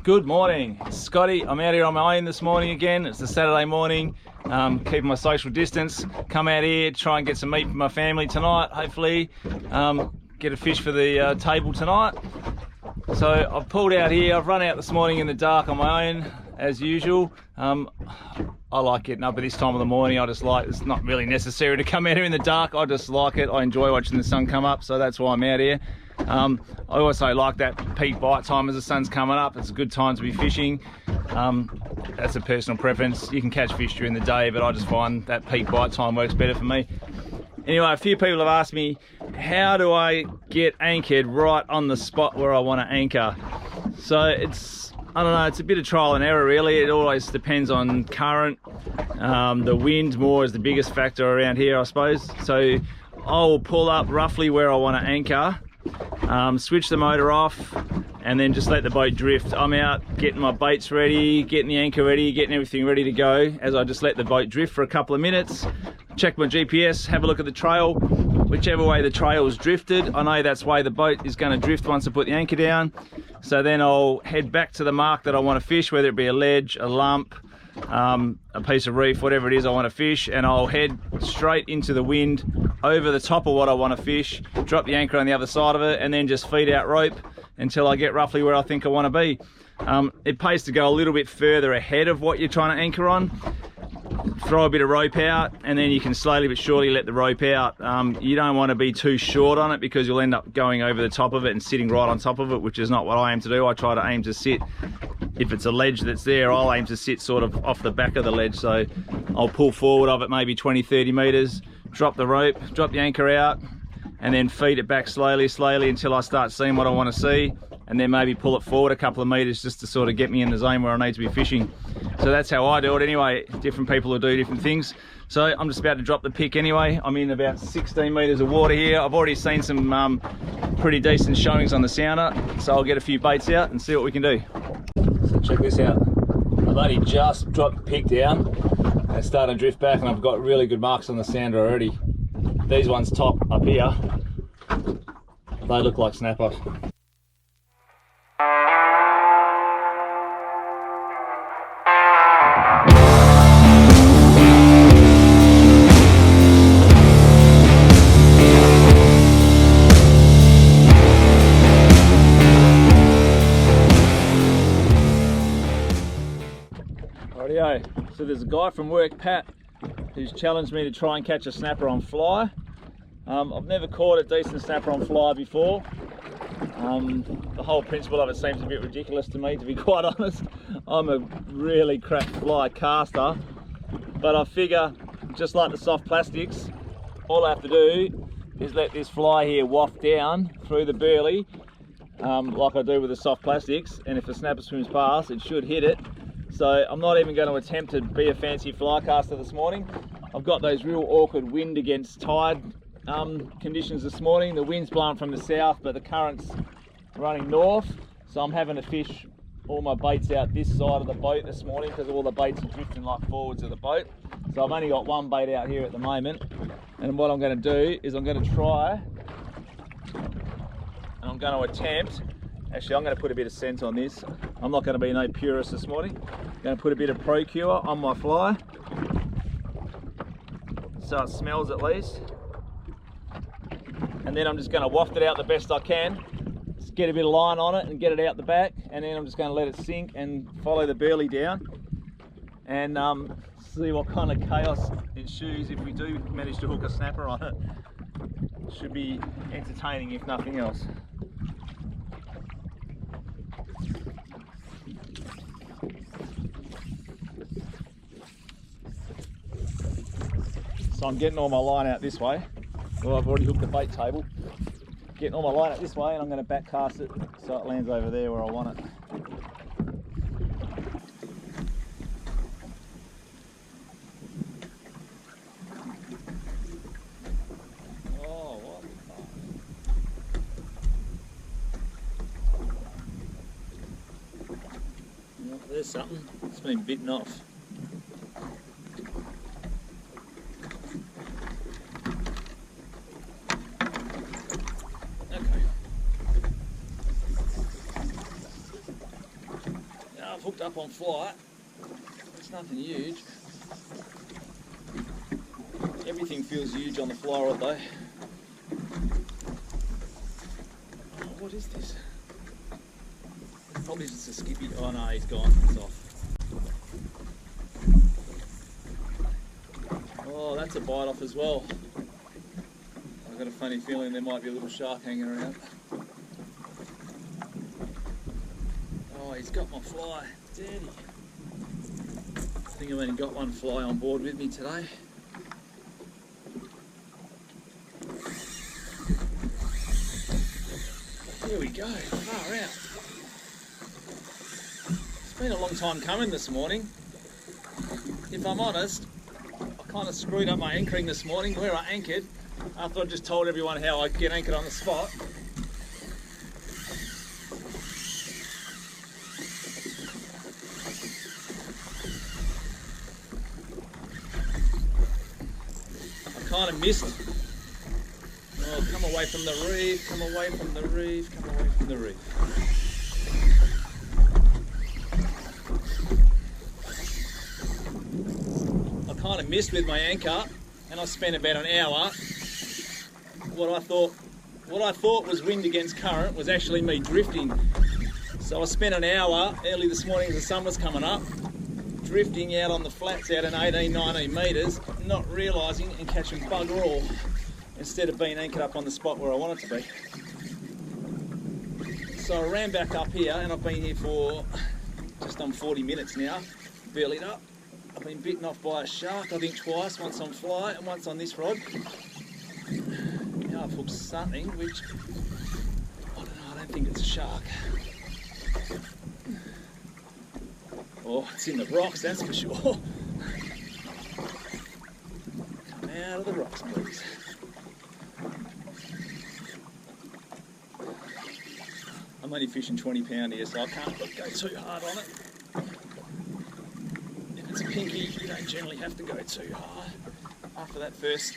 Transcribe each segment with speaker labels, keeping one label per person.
Speaker 1: Good morning, Scotty. I'm out here on my own this morning again. It's a Saturday morning, keeping my social distance. Come out here, try and get some meat for my family tonight, hopefully. Get a fish for the table tonight. So I've pulled out here. I've run out this morning in the dark on my own, as usual. I like getting up at this time of the morning. I just like, it's not really necessary to come out here in the dark. I just like it. I enjoy watching the sun come up, so that's why I'm out here. I also like that peak bite time as the sun's coming up. It's a good time to be fishing. That's a personal preference. You can catch fish during the day, but I just find that peak bite time works better for me. Anyway, a few people have asked me, how do I get anchored right on the spot where I want to anchor? So I don't know, it's a bit of trial and error really. It always depends on current. The wind more is the biggest factor around here, I suppose. So I'll pull up roughly where I want to anchor, switch the motor off, and then just let the boat drift. I'm out getting my baits ready, getting the anchor ready, getting everything ready to go as I just let the boat drift for a couple of minutes. Check my GPS, have a look at the trail. Whichever way the trail is drifted, I know that's the way the boat is going to drift once I put the anchor down. So then I'll head back to the mark that I want to fish, whether it be a ledge, a lump, a piece of reef, whatever it is I want to fish, and I'll head straight into the wind over the top of what I want to fish, drop the anchor on the other side of it, and then just feed out rope until I get roughly where I think I want to be. It pays to go a little bit further ahead of what you're trying to anchor on. Throw a bit of rope out, and then you can slowly but surely let the rope out. You don't want to be too short on it because you'll end up going over the top of it and sitting right on top of it, which is not what I aim to do. I try to aim to sit, if it's a ledge that's there, I'll aim to sit sort of off the back of the ledge. So I'll pull forward of it maybe 20-30 meters, drop the rope, drop the anchor out, and then feed it back slowly until I start seeing what I want to see, and then maybe pull it forward a couple of meters just to sort of get me in the zone where I need to be fishing. So that's how I do it anyway. Different people will do different things. So I'm just about to drop the pick anyway. I'm in about 16 meters of water here. I've already seen some pretty decent showings on the sounder, so I'll get a few baits out and see what we can do. So check this out. I've only just dropped the pick down and it's starting to drift back, and I've got really good marks on the sounder already. These ones top up here, they look like snapper. So there's a guy from work, Pat, who's challenged me to try and catch a snapper on fly. I've never caught a decent snapper on fly before. The whole principle of it seems a bit ridiculous to me, to be quite honest. I'm a really crap fly caster, but I figure, just like the soft plastics, all I have to do is let this fly here waft down through the burley, like I do with the soft plastics, and if a snapper swims past, it should hit it. So I'm not even going to attempt to be a fancy fly caster this morning. I've got those real awkward wind against tide conditions this morning. The wind's blowing from the south, but the current's running north. So I'm having to fish all my baits out this side of the boat this morning because all the baits are drifting like forwards of the boat. So I've only got one bait out here at the moment. And what I'm going to do is I'm going to try, and I'm going to attempt, actually I'm going to put a bit of scent on this. I'm not going to be no purist this morning. I'm going to put a bit of Procure on my fly, so it smells at least. And then I'm just going to waft it out the best I can. Just get a bit of line on it and get it out the back, and then I'm just going to let it sink and follow the burley down and see what kind of chaos ensues if we do manage to hook a snapper on it. Should be entertaining if nothing else. So I'm getting all my line out this way. Well, I've already hooked the bait table. Getting all my line out this way, and I'm going to back cast it so it lands over there where I want it. Oh, what the fuck? Well, there's something. It's been bitten off. hooked up on fly. It's nothing huge. Everything feels huge on the fly rod though. Oh, what is this? It's probably just a skippy. Oh no, he's gone. It's off. Oh, that's a bite off as well. I've got a funny feeling there might be a little shark hanging around. Oh, he's got my fly. Dirty. I think I've only got one fly on board with me today. Here we go, far out. It's been a long time coming this morning. If I'm honest, I kind of screwed up my anchoring this morning where I anchored after I just told everyone how I get anchored on the spot. I kind of missed. Oh, come away from the reef, come away from the reef, come away from the reef. I kind of missed with my anchor and I spent about an hour. What I thought was wind against current was actually me drifting. So I spent an hour early this morning as the sun was coming up, drifting out on the flats out in 18, 19 metres, not realising and catching bugger all, instead of being anchored up on the spot where I wanted to be. So I ran back up here and I've been here for just on 40 minutes now, bellied up. I've been bitten off by a shark, I think twice, once on fly and once on this rod. Now I've hooked something which, I don't know, I don't think it's a shark. Oh, it's in the rocks, that's for sure. Come out of the rocks, please. I'm only fishing 20 pound here, so I can't go too hard on it. If it's a pinky, you don't generally have to go too hard. After that first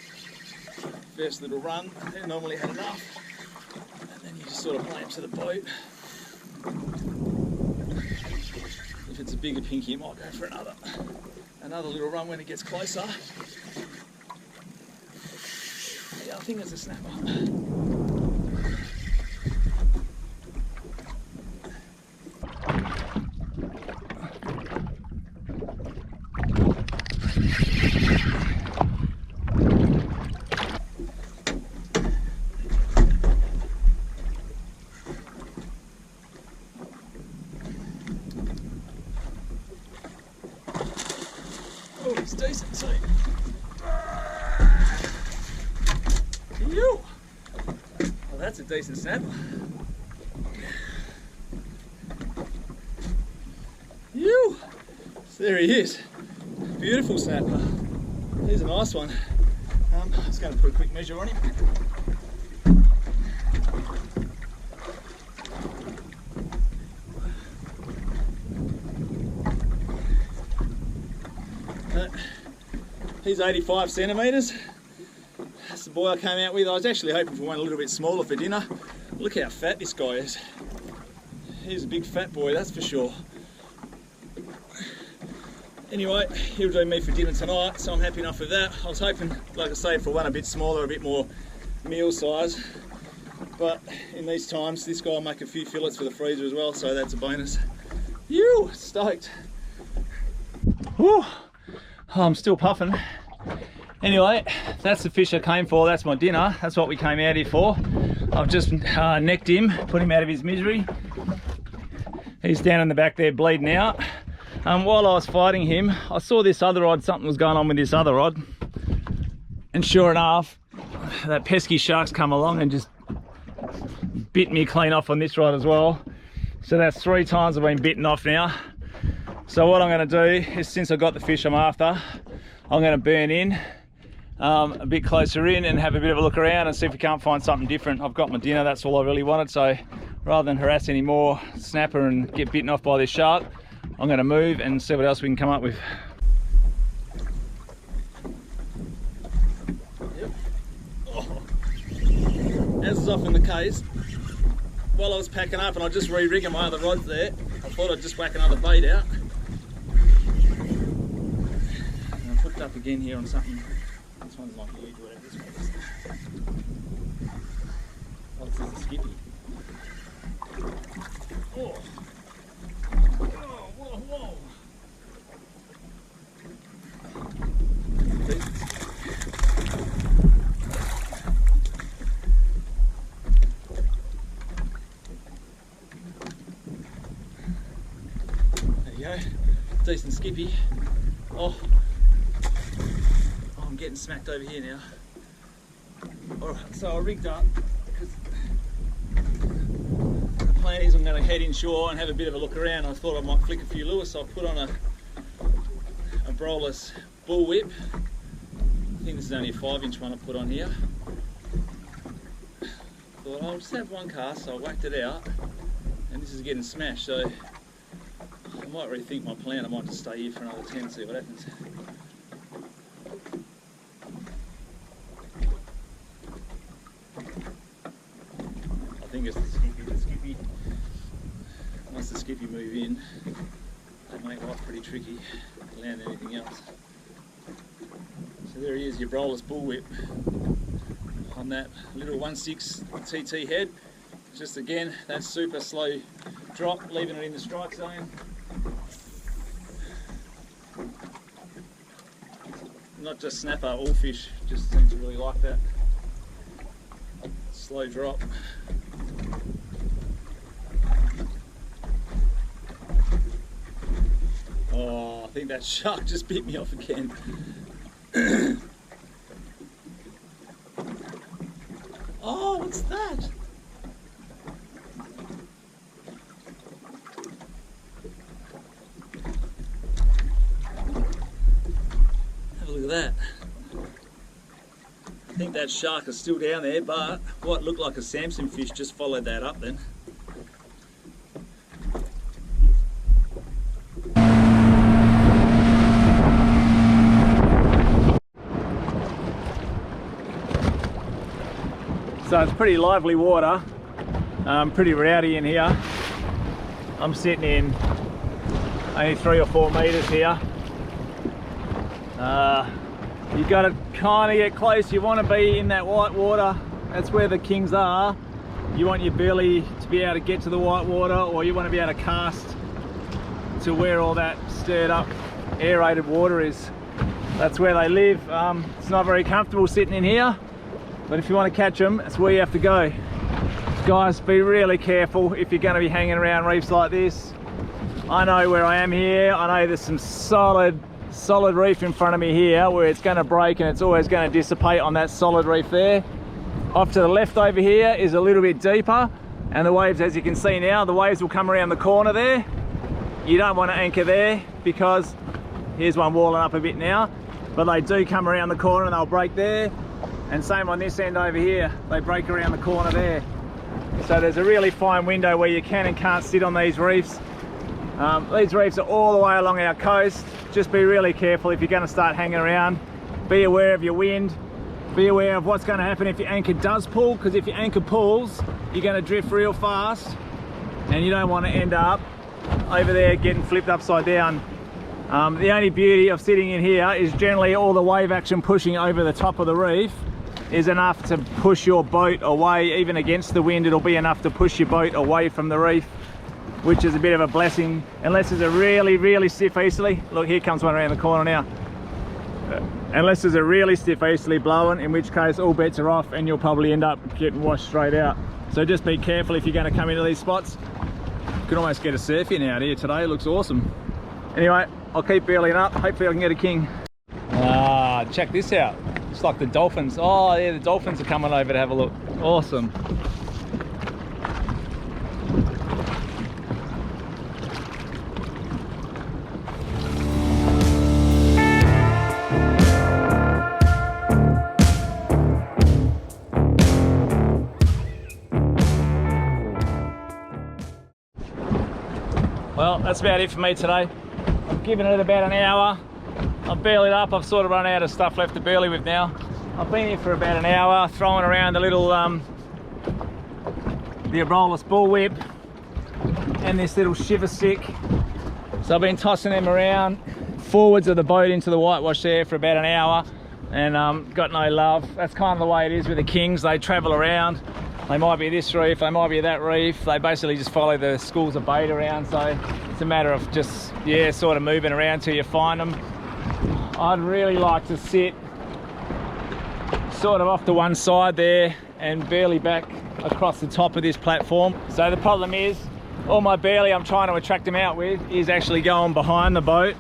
Speaker 1: little run, I normally had enough. And then you just sort of play it to the boat. If it's a bigger pinky, you might go for another little run when it gets closer. Yeah, I think it's a snapper. Oh, it's decent too. Yo! Well, that's a decent snapper. Yo! So there he is. Beautiful snapper. Here's a nice one. I'm just going to put a quick measure on him. He's 85 centimetres. That's the boy I came out with. I was actually hoping for one a little bit smaller for dinner. Look how fat this guy is. He's a big fat boy, that's for sure. Anyway, he'll do me for dinner tonight, so I'm happy enough with that. I was hoping, like I say, for one a bit smaller, a bit more meal size. But in these times, this guy will make a few fillets for the freezer as well, so that's a bonus. Phew, stoked. Whew. Oh, I'm still puffing. Anyway, that's the fish I came for. That's my dinner. That's what we came out here for. I've just necked him, put him out of his misery. He's down in the back there bleeding out. While I was fighting him, I saw this other rod, something was going on with this other rod. And sure enough, that pesky shark's come along and just bit me clean off on this rod as well. So that's 3 times I've been bitten off now. So what I'm going to do is, since I've got the fish I'm after, I'm going to burn in a bit closer in and have a bit of a look around and see if we can't find something different. I've got my dinner, that's all I really wanted, so rather than harass any more snapper and get bitten off by this shark, I'm going to move and see what else we can come up with. Yep. Oh. As is often the case, while I was packing up and I just re-rigging my other rods there, I thought I'd just whack another bait out. And I'm hooked up again here on something. This one's not huge, whatever this one is. Oh, this is a skippy. Oh. Whoa, whoa. There you go, decent skippy. Oh, I'm getting smacked over here now. Alright, so I rigged up because the plan is I'm going to head inshore and have a bit of a look around. I thought I might flick a few lures, so I put on a broless bullwhip. I think this is only a 5-inch one I put on here. Thought I'll just have one cast, so I whacked it out, and this is getting smashed. So I might rethink my plan. I might just stay here for another 10 and see what happens. I think it's the skippy. Once the skippy move in, they make life pretty tricky to land anything else. So there he is, your broless bullwhip on that little 1/6 TT head. Just again, that super slow drop, leaving it in the strike zone. Not just snapper, all fish just seem to really like that slow drop. Oh, I think that shark just bit me off again. Oh, what's that? Have a look at that. I think that shark is still down there, but what looked like a Samson fish just followed that up then. So it's pretty lively water, pretty rowdy in here. I'm sitting in only 3 or 4 metres here. You got to kind of get close. You want to be in that white water. That's where the kings are. You want your belly to be able to get to the white water, or you want to be able to cast to where all that stirred up aerated water is. That's where they live. It's not very comfortable sitting in here, but if you want to catch them, that's where you have to go. Guys, be really careful if you're going to be hanging around reefs like this. I know where I am here. I know there's some solid reef in front of me here where it's going to break and it's always going to dissipate on that solid reef there. Off to the left over here is a little bit deeper, and the waves, as you can see now, the waves will come around the corner there. You don't want to anchor there because here's one walling up a bit now, but they do come around the corner and they'll break there. And same on this end over here, they break around the corner there. So there's a really fine window where you can and can't sit on these reefs. These reefs are all the way along our coast. Just be really careful if you're going to start hanging around. Be aware of your wind. Be aware of what's going to happen if your anchor does pull, because if your anchor pulls, you're going to drift real fast and you don't want to end up over there getting flipped upside down. The only beauty of sitting in here is generally all the wave action pushing over the top of the reef is enough to push your boat away. Even against the wind, it'll be enough to push your boat away from the reef, which is a bit of a blessing, unless there's a really stiff easterly. Look, here comes one around the corner now. Unless there's a really stiff easterly blowing, in which case all bets are off and you'll probably end up getting washed straight out. So just be careful if you're going to come into these spots. You can almost get a surf in out here today. It looks awesome. Anyway, I'll keep beeling up. Hopefully I can get a king. Ah, check this out. It's like the dolphins. Oh yeah, the dolphins are coming over to have a look. Awesome. Well, that's about it for me today. I've given it about an hour. I've bailed up. I've sort of run out of stuff left to bail with now. I've been here for about an hour, throwing around the little the broless bullwhip, and this little shiver stick. So I've been tossing them around forwards of the boat into the whitewash there for about an hour, and got no love. That's kind of the way it is with the kings. They travel around. They might be this reef, they might be that reef. They basically just follow the schools of bait around, so it's a matter of just, yeah, sort of moving around till you find them. I'd really like to sit sort of off to one side there and barely back across the top of this platform. So the problem is, all my burley I'm trying to attract them out with is actually going behind the boat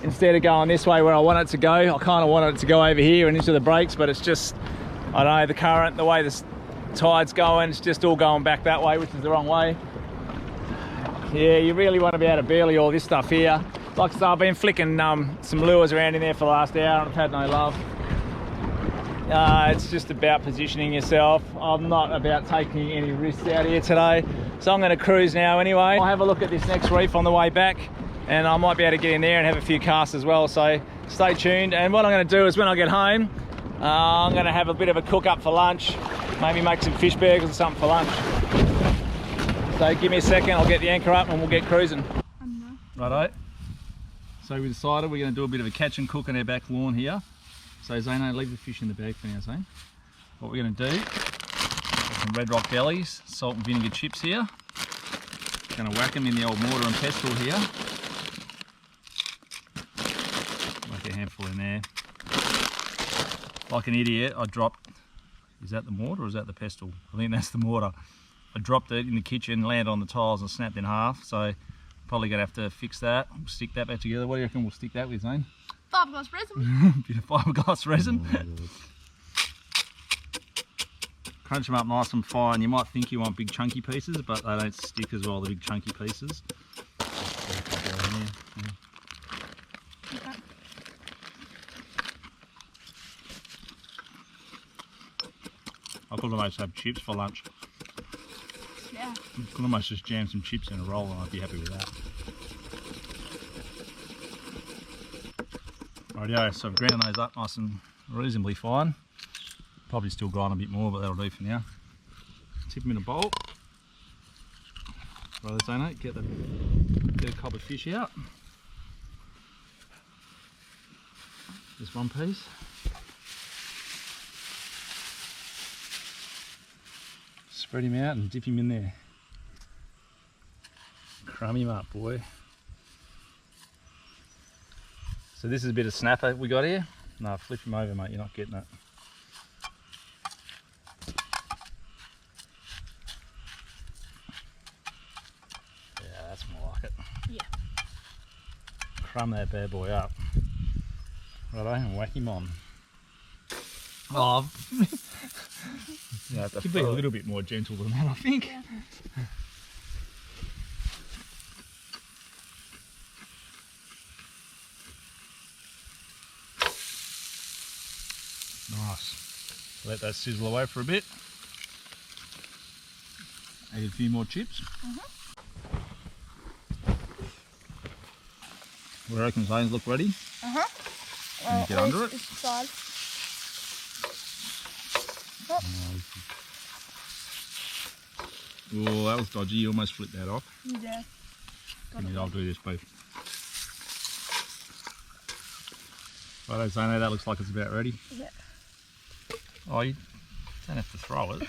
Speaker 1: instead of going this way where I want it to go. I kind of want it to go over here and into the breaks, but it's just, I don't know, the current, the way the tide's going, it's just all going back that way, which is the wrong way. Yeah, you really want to be able to burley all this stuff here. Like I said, I've been flicking some lures around in there for the last hour and I've had no love. It's just about positioning yourself. I'm not about taking any risks out here today, so I'm going to cruise now anyway. I'll have a look at this next reef on the way back, and I might be able to get in there and have a few casts as well, so stay tuned. And what I'm going to do is when I get home, I'm going to have a bit of a cook up for lunch, maybe make some fish burgers or something for lunch. So give me a second, I'll get the anchor up and we'll get cruising. Righto. So we decided we're going to do a bit of a catch and cook on our back lawn here. So Zano, leave the fish in the bag for now, Zane. What we're going to do, some red rock bellies, salt and vinegar chips here. Going to whack them in the old mortar and pestle here. Like a handful in there. Like an idiot, I dropped, is that the mortar or is that the pestle? I think that's the mortar. I dropped it in the kitchen, landed on the tiles and snapped in half, so probably going to have to fix that, stick that back together. What do you reckon we'll stick that with, Zane?
Speaker 2: Fiberglass resin.
Speaker 1: Bit of fiberglass resin. Crunch them up nice and fine. You might think you want big chunky pieces, but they don't stick as well, the big chunky pieces. I could almost have chips for lunch.
Speaker 2: Yeah.
Speaker 1: I could almost just jam some chips in a roll and I'd be happy with that. Rightio, so I've ground those up nice and reasonably fine. Probably still grind a bit more, but that'll do for now. Tip them in a bowl. Right, Zano, get a couple of fish out. Just one piece. Spread him out and dip him in there. Crumb him up, boy. So this is a bit of snapper we got here. No, flip him over, mate, you're not getting it. Yeah, that's more like it.
Speaker 2: Yeah.
Speaker 1: Crumb that bad boy up. Righto, and whack him on. Oh, yeah, could be a little bit more gentle than that, I think.
Speaker 2: Yeah.
Speaker 1: Nice. Let that sizzle away for a bit. Add a few more chips. What do you reckon, Zane's look ready? Can you get under it?
Speaker 2: Side.
Speaker 1: Oh, that was dodgy. You almost flipped that off.
Speaker 2: Yeah.
Speaker 1: I'll do this beef. Righto, Zane, that looks like it's about ready.
Speaker 2: Yeah.
Speaker 1: Oh, you don't have to throw it.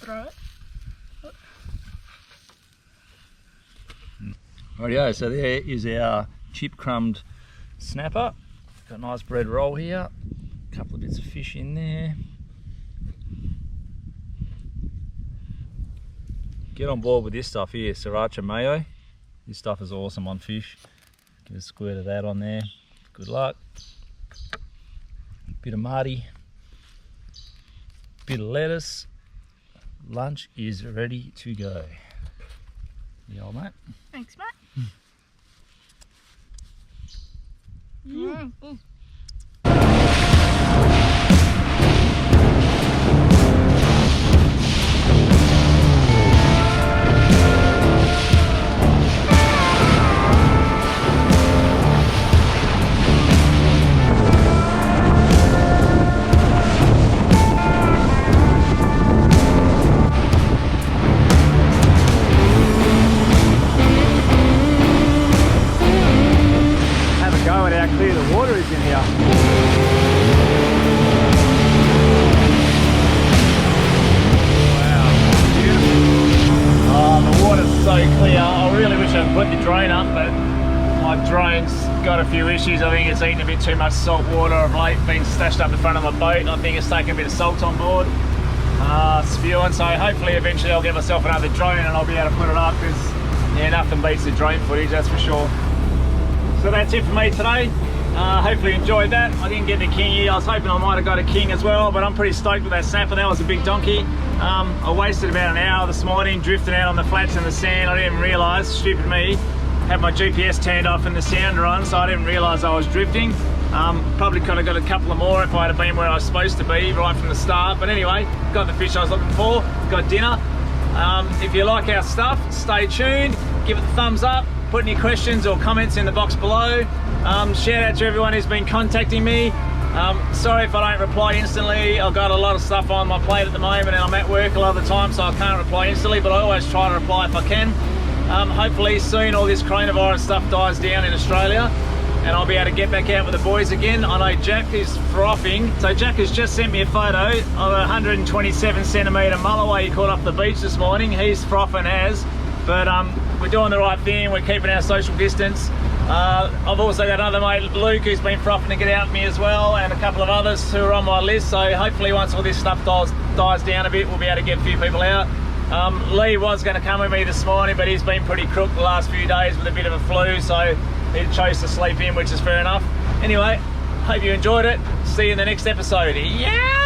Speaker 2: Throw it.
Speaker 1: Rightio, so there is our chip crumbed snapper. Got a nice bread roll here. A couple of bits of fish in there. Get on board with this stuff here, sriracha mayo. This stuff is awesome on fish. Give a squirt of that on there. Good luck. Bit of marty. Bit of lettuce. Lunch is ready to go. Yeah, old mate.
Speaker 2: Thanks, mate. Mm.
Speaker 1: I really wish I could put the drone up, but my drone's got a few issues. I think it's eaten a bit too much salt water of late, been stashed up the front of my boat, and I think it's taken a bit of salt on board. Spewing, so hopefully eventually I'll get myself another drone and I'll be able to put it up, because yeah, nothing beats the drone footage, that's for sure. So that's it for me today. Hopefully you enjoyed that. I didn't get the kingy. I was hoping I might have got a king as well, but I'm pretty stoked with that snapper. That was a big donkey. I wasted about an hour this morning drifting out on the flats in the sand. I didn't even realise, stupid me, had my GPS turned off and the sound on, so I didn't realise I was drifting. Probably could have got a couple of more if I had been where I was supposed to be right from the start. But anyway, got the fish I was looking for, got dinner. If you like our stuff, stay tuned, give it the thumbs up, put any questions or comments in the box below. Shout out to everyone who's been contacting me. Sorry if I don't reply instantly. I've got a lot of stuff on my plate at the moment and I'm at work a lot of the time, so I can't reply instantly, but I always try to reply if I can. Hopefully soon all this coronavirus stuff dies down in Australia and I'll be able to get back out with the boys again. I know Jack is frothing. So Jack has just sent me a photo of a 127 centimetre mulloway he caught off the beach this morning. He's frothing as, but we're doing the right thing. We're keeping our social distance. I've also got another mate, Luke, who's been frothing to get out with me as well, and a couple of others who are on my list. So hopefully once all this stuff dies down a bit, we'll be able to get a few people out. Lee was going to come with me this morning, but he's been pretty crook the last few days with a bit of a flu, so he chose to sleep in, which is fair enough. Anyway, hope you enjoyed it. See you in the next episode. Yeah!